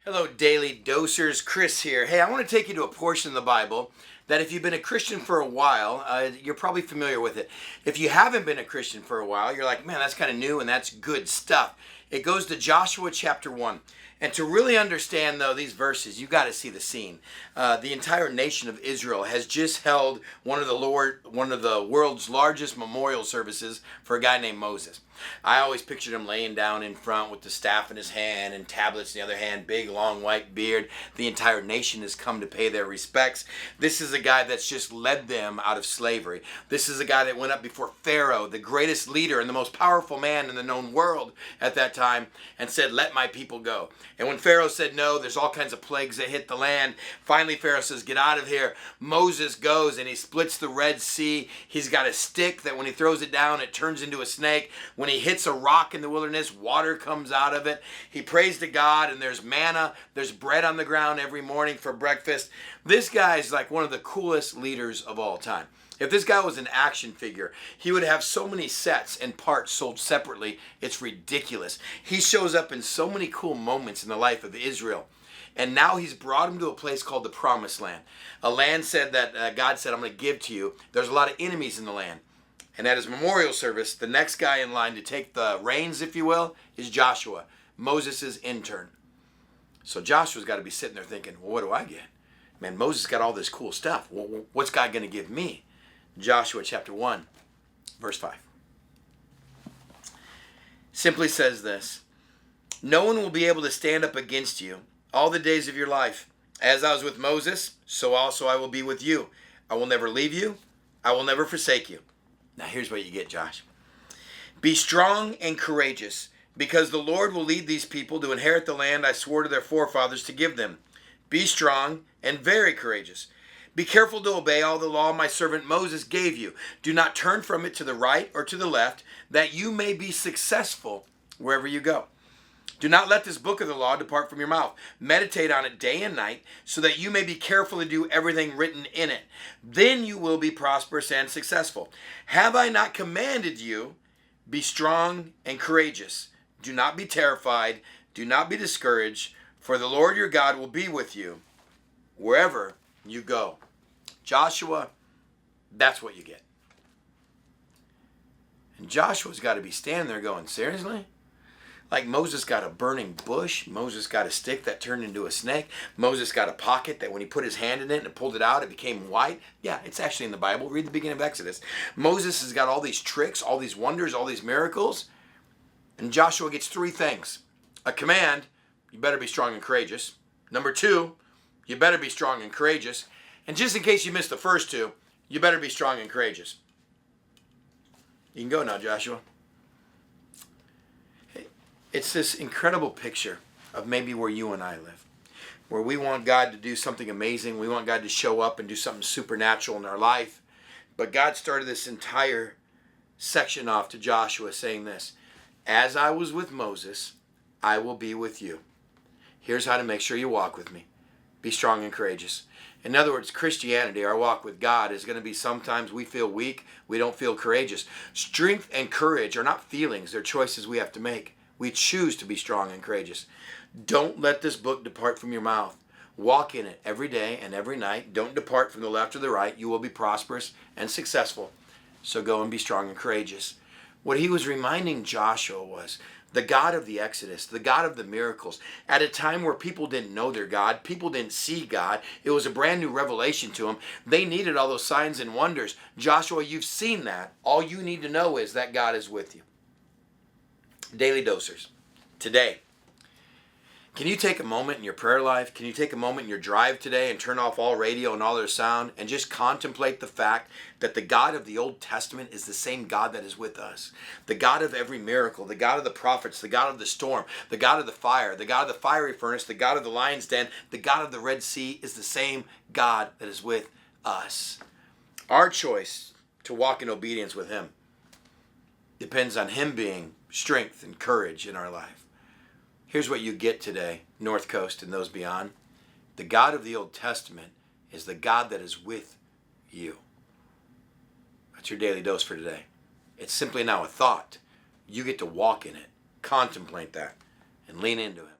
Hello, Daily Dosers. Chris here. Hey, I want to take you to a portion of the Bible that if you've been a Christian for a while, you're probably familiar with it. If you haven't been a Christian for a while, you're like, man, that's kind of new and that's good stuff. It goes to Joshua chapter 1. And to really understand, though, these verses, you got to see the scene. The entire nation of Israel has just held one of the world's largest memorial services for a guy named Moses. I always pictured him laying down in front with the staff in his hand and tablets in the other hand, big, long, white beard. The entire nation has come to pay their respects. This is a guy that's just led them out of slavery. This is a guy that went up before Pharaoh, the greatest leader and the most powerful man in the known world at that time, and said, "Let my people go." And when Pharaoh said no, there's all kinds of plagues that hit the land. Finally, Pharaoh says, "Get out of here." Moses goes and he splits the Red Sea. He's got a stick that when he throws it down, it turns into a snake. When he hits a rock in the wilderness, water comes out of it. He prays to God, and there's manna. There's bread on the ground every morning for breakfast. This guy is like one of the coolest leaders of all time. If this guy was an action figure, he would have so many sets and parts sold separately, it's ridiculous. He shows up in so many cool moments in the life of Israel. And now he's brought him to a place called the Promised Land. A land that God said, "I'm going to give to you." There's a lot of enemies in the land. And at his memorial service, the next guy in line to take the reins, if you will, is Joshua, Moses' intern. So Joshua's got to be sitting there thinking, well, what do I get? Man, Moses got all this cool stuff. Well, what's God going to give me? Joshua chapter 1, verse 5. Simply says this: "No one will be able to stand up against you all the days of your life. As I was with Moses, so also I will be with you. I will never leave you. I will never forsake you." Now here's what you get, Josh. "Be strong and courageous, because the Lord will lead these people to inherit the land I swore to their forefathers to give them. Be strong and very courageous. Be careful to obey all the law my servant Moses gave you. Do not turn from it to the right or to the left, that you may be successful wherever you go. Do not let this book of the law depart from your mouth. Meditate on it day and night, so that you may be careful to do everything written in it. Then you will be prosperous and successful. Have I not commanded you? Be strong and courageous. Do not be terrified. Do not be discouraged, for the Lord your God will be with you wherever you go." Joshua, that's what you get. And Joshua's got to be standing there going, seriously? Like Moses got a burning bush. Moses got a stick that turned into a snake. Moses got a pocket that when he put his hand in it and pulled it out, it became white. Yeah, it's actually in the Bible. Read the beginning of Exodus. Moses has got all these tricks, all these wonders, all these miracles. And Joshua gets three things. A command: you better be strong and courageous. Number two, you better be strong and courageous. And just in case you missed the first two, you better be strong and courageous. You can go now, Joshua. It's this incredible picture of maybe where you and I live, where we want God to do something amazing. We want God to show up and do something supernatural in our life. But God started this entire section off to Joshua saying this: "As I was with Moses, I will be with you. Here's how to make sure you walk with me. Be strong and courageous." In other words, Christianity, our walk with God, is going to be sometimes we feel weak, we don't feel courageous. Strength and courage are not feelings, they're choices we have to make. We choose to be strong and courageous. Don't let this book depart from your mouth. Walk in it every day and every night. Don't depart from the left or the right. You will be prosperous and successful. So go and be strong and courageous. What he was reminding Joshua was the God of the Exodus, the God of the miracles, at a time where people didn't know their God, people didn't see God. It was a brand new revelation to them. They needed all those signs and wonders. Joshua, you've seen that. All you need to know is that God is with you. Daily Dosers, today, can you take a moment in your prayer life? Can you take a moment in your drive today and turn off all radio and all their sound and just contemplate the fact that the God of the Old Testament is the same God that is with us? The God of every miracle, the God of the prophets, the God of the storm, the God of the fire, the God of the fiery furnace, the God of the lion's den, the God of the Red Sea is the same God that is with us. Our choice to walk in obedience with him depends on him being strength and courage in our life. Here's what you get today, North Coast and those beyond. The God of the Old Testament is the God that is with you. That's your daily dose for today. It's simply now a thought. You get to walk in it, contemplate that, and lean into it.